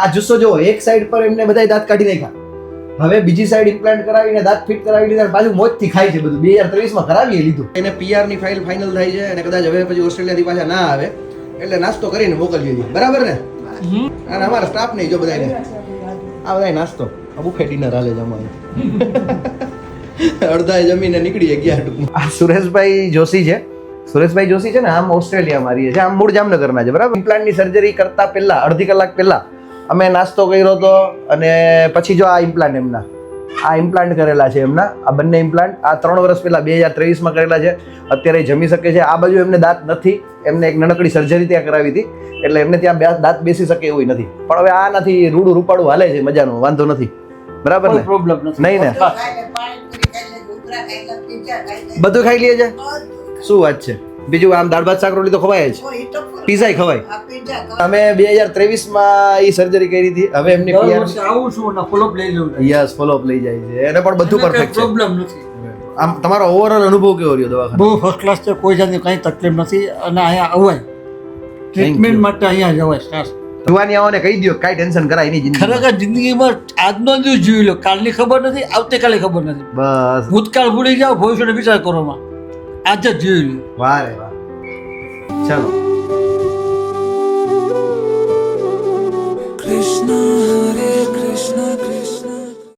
આ જુસ્સો જો એક સાઈડ પર એમને બધા દાંત કાઢી નાખ્યા, હવે બીજી સાઈડ ઇમ્પ્લાન્ટ કરાવીને દાંત ફિટ કરાવી લીધા, પાછું મોજથી ખાય છે બધું. 2023 માં કરાવી લીધું. એને PR ની ફાઇલ ફાઇનલ થાય છે અને કદાચ હવે પછી ઓસ્ટ્રેલિયાથી પાછા ના આવે એટલે નાસ્તો કરીને મોકલીએ છીએ, બરાબર ને? અને અમારા સ્ટાફ નહીં જો બધાને આ બધા નાસ્તો બુફે ડિનર હાલે છે અમારે. અડધા જમીને નીકળી ગયા ટૂંકમાં. આ સુરેશભાઈ જોશી છે. સુરેશભાઈ જોશી છે ને, આમ ઓસ્ટ્રેલિયામાં રહીએ છે, આમ મૂળ જામનગરના છે, બરાબર. ઇમ્પ્લાન્ટની સર્જરી કરતા પહેલા અડધી કલાક પહેલા અમે નાસ્તો કર્યો હતો અને પછી જો આ ઇમ્પ્લાન્ટ એમના આ ઇમ્પ્લાન્ટ કરેલા છે એમના આ બંને ઇમ્પ્લાન્ટ આ 3 વર્ષ પહેલા 2023 માં કરેલા છે. અત્યારે જમી શકે છે. આ બાજુ એમને દાંત નથી, એમને એક નાનકડી સર્જરી ત્યાં કરાવી હતી એટલે એમને ત્યાં દાંત બેસી શકે એવું નથી. પણ હવે આ નથી, રૂડું રૂપાડું હાલે છે, મજાનું, વાંધો નથી, બરાબર ને? પ્રોબ્લેમ નથી. નહીં ને? બધું ખાઈ લે છે. શું વાત છે? બીજું આમ દાળ ભાત શાક રોટલી તો ખવાય જ, પીઝા ખવાય. અમે 2023 માં એ સર્જરી કરી હતી. હવે એમની આવું છું ને ફોલોઅપ લઈ લઉં. યસ, ફોલોઅપ લઈ જાય છે. એને પણ બધું પરફેક્ટ છે. પ્રોબ્લેમ નથી. આમ તમારો ઓવરઓલ અનુભવ કેવો રહ્યો દવાખાના? બહુ ફર્સ્ટ ક્લાસ છે, કોઈ જાતની કઈ તકલીફ નથી અને અહીંયા અવાય ટ્રીટમેન્ટ માટે અહીંયા જવાય. ખાસ જુવાની આવો ને કહી દો, કાંઈ ટેન્શન કરાય નહીં જિંદગી. ખરેખર જિંદગીમાં આજનો દિવસ જોઈ લો, કાલની ખબર નથી, આવતીકાલે ખબર નથી. બસ ભૂતકાળ ભૂલી જાઓ, ભવિષ્યનો વિચાર કરો માં, આજ જ જોઈ લો. વાહ રે વાહ. ચલો. Krishna Hare Krishna Krishna